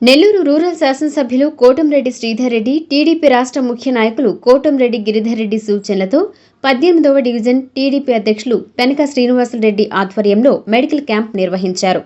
Nellore rural శాసనసభ్యులు Kotamreddy Sridhar Reddy, TDP రాష్ట్ర ముఖ్య నాయకులు కోటంరెడ్డి గిరిధర్ రెడ్డి సూచనలతో 18వ డివిజన్ టీడీపీ అధ్యక్షులు పెనక శ్రీనివాసులరెడ్డి ఆధ్వర్యంలో మెడికల్ క్యాంప్ నిర్వహించారు.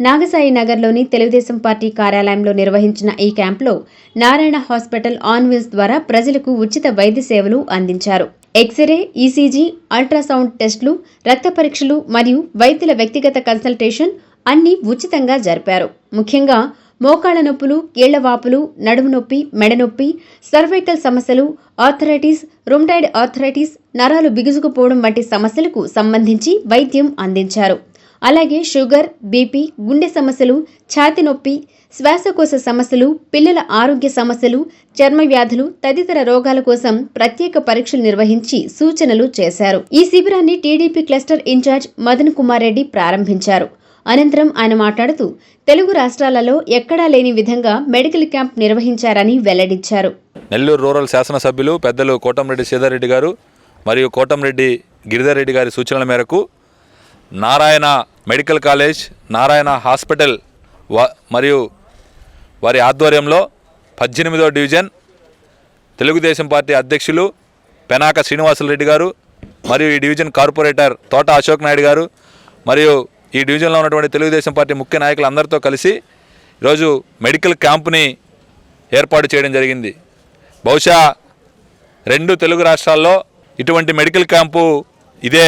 నాగసాయి నగర్లోని తెలుగుదేశం పార్టీ కార్యాలయంలో నిర్వహించిన ఈ క్యాంపులో నారాయణ హాస్పిటల్ ఆన్ వీల్స్ ద్వారా ప్రజలకు ఉచిత వైద్య సేవలు అందించారు. ఎక్స్రే, ఈసీజీ, అల్ట్రాసౌండ్ టెస్టులు, రక్త పరీక్షలు మరియు వైద్యుల వ్యక్తిగత కన్సల్టేషన్ అన్ని ఉచితంగా జరిపారు. ముఖ్యంగా మోకాళ్ల నొప్పులు, కీళ్లవాపులు, నడుము నొప్పి, మెడనొప్పి, సర్వైకల్ సమస్యలు, ఆర్థరైటిస్, రుమటాయిడ్ ఆర్థరైటిస్, నరాలు బిగుసుకుపోవడం వంటి సమస్యలకు సంబంధించి వైద్యం అందించారు. అలాగే షుగర్, బీపీ, గుండె సమస్యలు, ఛాతీ నొప్పి, శ్వాసకోశ సమస్యలు, పిల్లల ఆరోగ్య సమస్యలు, చర్మ వ్యాధులు తదితర రోగాల కోసం ప్రత్యేక పరీక్షలు నిర్వహించి సూచనలు చేశారు. ఈ శిబిరాన్ని TDP cluster incharge Madan Kumar Reddy ప్రారంభించారు. అనంతరం ఆయన మాట్లాడుతూ తెలుగు రాష్ట్రాలలో ఎక్కడా లేని విధంగా మెడికల్ క్యాంప్ నిర్వహించారని వెల్లడించారు. నెల్లూరు రూరల్ శాసనసభ్యులు పెద్దలు కోటంరెడ్డి శ్రీధర్ రెడ్డి గారు మరియు కోటంరెడ్డి గిరిధర్ రెడ్డి గారి సూచనల మేరకు Narayana medical college, Narayana hospital మరియు వారి ఆధ్వర్యంలో 18వ డివిజన్ తెలుగుదేశం పార్టీ అధ్యక్షులు పెనాక శ్రీనివాసులరెడ్డి గారు మరియు ఈ డివిజన్ కార్పొరేటర్ తోట అశోక్ నాయుడు గారు మరియు ఈ డివిజన్లో ఉన్నటువంటి తెలుగుదేశం పార్టీ ముఖ్య నాయకులు అందరితో కలిసి ఈరోజు మెడికల్ క్యాంప్ని ఏర్పాటు చేయడం జరిగింది. బహుశా 2 తెలుగు రాష్ట్రాల్లో ఇటువంటి మెడికల్ క్యాంపు ఇదే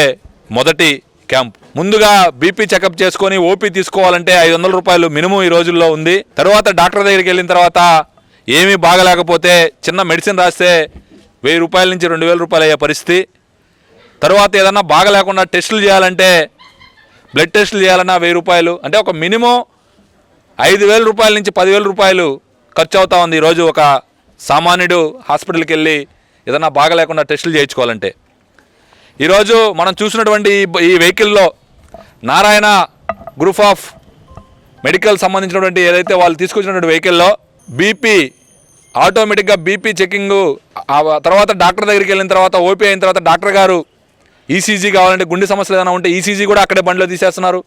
మొదటి క్యాంప్. ముందుగా బీపీ చెకప్ చేసుకొని ఓపీ తీసుకోవాలంటే 500 రూపాయలు మినిమం ఈ రోజుల్లో ఉంది. తర్వాత డాక్టర్ దగ్గరికి వెళ్ళిన తర్వాత ఏమీ బాగలేకపోతే చిన్న మెడిసిన్ రాస్తే 1000 రూపాయల నుంచి 2000 రూపాయలు అయ్యే పరిస్థితి. తర్వాత ఏదన్నా బాగలేకుండా టెస్టులు చేయాలంటే, బ్లడ్ టెస్టులు చేయాలన్నా 1000 రూపాయలు, అంటే ఒక మినిమం 5000 రూపాయల నుంచి 10,000 రూపాయలు ఖర్చు అవుతా ఉంది ఈరోజు ఒక సామాన్యుడు హాస్పిటల్కి వెళ్ళి ఏదన్నా బాగలేకుండా టెస్టులు చేయించుకోవాలంటే. ఈరోజు మనం చూసినటువంటి ఈ వెహికల్లో నారాయణ గ్రూప్ ఆఫ్ మెడికల్ సంబంధించినటువంటి ఏదైతే వాళ్ళు తీసుకొచ్చినటువంటి వెహికల్లో బీపీ ఆటోమేటిక్గా బీపీ చెకింగు, తర్వాత డాక్టర్ దగ్గరికి వెళ్ళిన తర్వాత ఓపీ అయిన తర్వాత డాక్టర్ గారు ఈసీజీ కావాలంటే గుండె సమస్యలు ఏదైనా ఉంటే ఈసీజీ కూడా అక్కడే బండిలో తీసేస్తున్నారు.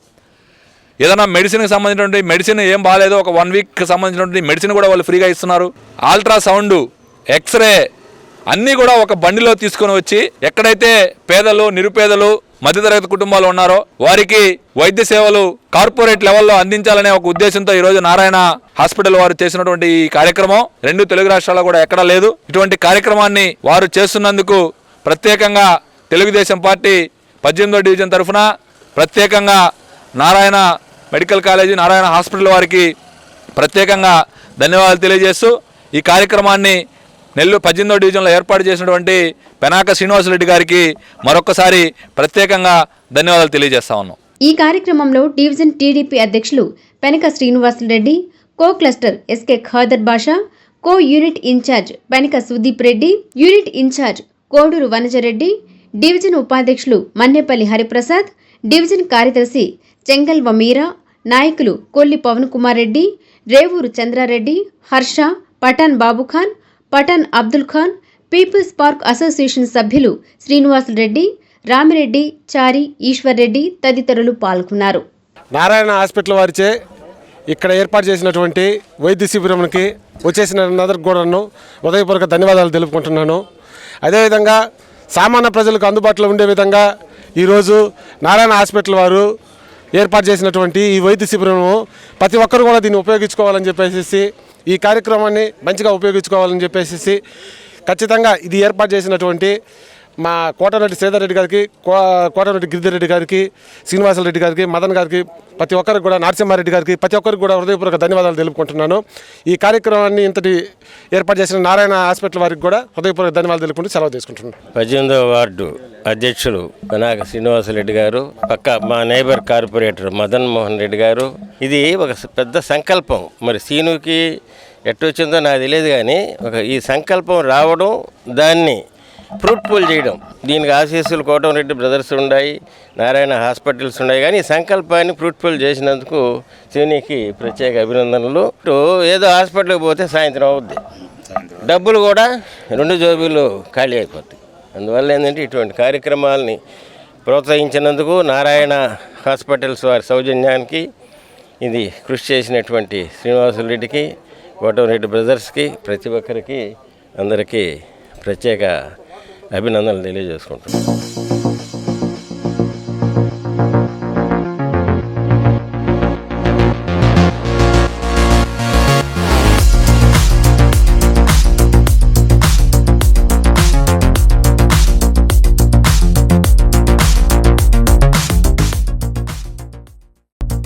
ఏదైనా మెడిసిన్కి సంబంధించినటువంటి మెడిసిన్ ఏం బాగాలేదో ఒక 1 వీక్కి సంబంధించినటువంటి మెడిసిన్ కూడా వాళ్ళు ఫ్రీగా ఇస్తున్నారు. అల్ట్రాసౌండ్, ఎక్స్రే అన్నీ కూడా ఒక బండిలో తీసుకొని వచ్చి ఎక్కడైతే పేదలు, నిరుపేదలు, మధ్యతరగతి కుటుంబాలు ఉన్నారో వారికి వైద్య సేవలు కార్పొరేట్ లెవెల్లో అందించాలనే ఒక ఉద్దేశంతో ఈరోజు నారాయణ హాస్పిటల్ వారు చేసినటువంటి ఈ కార్యక్రమం 2 తెలుగు రాష్ట్రాల్లో కూడా ఎక్కడా లేదు. ఇటువంటి కార్యక్రమాన్ని వారు చేస్తున్నందుకు ప్రత్యేకంగా తెలుగుదేశం పార్టీ 18వ డివిజన్ తరఫున ప్రత్యేకంగా Narayana medical college, Narayana hospital వారికి ప్రత్యేకంగా ధన్యవాదాలు తెలియజేస్తూ ఈ కార్యక్రమాన్ని నెల్లూరు 18వ డివిజన్లో ఏర్పాటు చేసినటువంటి పెనాక శ్రీనివాసులరెడ్డి గారికి మరొకసారి ప్రత్యేకంగా ధన్యవాదాలు తెలియజేస్తా ఉన్నాం. ఈ కార్యక్రమంలో డివిజన్ టీడీపీ అధ్యక్షులు Penaka Srinivasula Reddy, co cluster SK Khader Basha, co unit incharge Penaka Sudeep Reddy, unit incharge Koduru Vanaja Reddy, division ఉపాధ్యక్షులు మన్నేపల్లి హరిప్రసాద్, డివిజన్ కార్యదర్శి చెంగల్వ మీరా, నాయకులు Kolli Pavan Kumar Reddy, Revuru Chandra Reddy, Harsha, Pathan Babu Khan, Pathan Abdul Khan, people's park association సభ్యులు శ్రీనివాసులరెడ్డి, రామిరెడ్డి, చారి, ఈశ్వర్ రెడ్డి తదితరులు పాల్గొన్నారు. నారాయణ హాస్పిటల్ వారిచే ఇక్కడ ఏర్పాటు చేసినటువంటి వైద్య శిబిరంకి వచ్చేసిన అందరికి కూడాను ఉదయపూర్వక ధన్యవాదాలు తెలుపుకుంటున్నాను. అదేవిధంగా సామాన్య ప్రజలకు అందుబాటులో ఉండే విధంగా ఈరోజు నారాయణ హాస్పిటల్ వారు ఏర్పాటు చేసినటువంటి ఈ వైద్య శిబిరము ప్రతి ఒక్కరు కూడా దీన్ని ఉపయోగించుకోవాలని చెప్పేసి, ఈ కార్యక్రమాన్ని మంచిగా ఉపయోగించుకోవాలని చెప్పేసి ఖచ్చితంగా ఇది ఏర్పాటు చేసినటువంటి మా కోటరెడ్డి శ్రీధర్ రెడ్డి గారికి, కోటరెడ్డి గిరిధర్ రెడ్డి గారికి, శ్రీనివాసులరెడ్డి గారికి, మదన్ గారికి, ప్రతి ఒక్కరికి కూడా నరసింహారెడ్డి గారికి ప్రతి ఒక్కరికి కూడా హృదయపూర్వక ధన్యవాదాలు తెలుపుకుంటున్నాను. ఈ కార్యక్రమాన్ని ఇంతటి ఏర్పాటు చేసిన నారాయణ హాస్పిటల్ వారికి కూడా హృదయపూర్వక ధన్యవాదాలు తెలుపుకుంటూ సెలవు తీసుకుంటున్నాను. 18వ వార్డు అధ్యక్షులు పెనాక శ్రీనివాసులరెడ్డి గారు, పక్క మా నైబర్ కార్పొరేటర్ మదన్ మోహన్ రెడ్డి గారు, ఇది ఒక పెద్ద సంకల్పం. మరి సీనుకి ఎట్టొచ్చిందో నాకు తెలియదు, కానీ ఈ సంకల్పం రావడం, దాన్ని ఫ్రూట్ఫుల్ చేయడం, దీనికి ఆశీస్సులు కోటంరెడ్డి బ్రదర్స్ ఉన్నాయి, నారాయణ హాస్పిటల్స్ ఉన్నాయి. కానీ ఈ సంకల్పాన్ని ఫ్రూట్ఫుల్ చేసినందుకు శివునికి ప్రత్యేక అభినందనలు. ఏదో హాస్పిటల్కి పోతే సాయంత్రం అవుద్ది, డబ్బులు కూడా 2 జోబీలు ఖాళీ అయిపోతాయి. అందువల్ల ఏంటంటే ఇటువంటి కార్యక్రమాలని ప్రోత్సహించినందుకు నారాయణ హాస్పిటల్స్ వారి సౌజన్యానికి ఇది కృషి చేసినటువంటి శ్రీనివాసులరెడ్డికి కోటమిరెడ్డి బ్రదర్స్కి ప్రతి ఒక్కరికి అందరికీ ప్రత్యేక అభినందనలు తెలియజేసుకుంటున్నాను.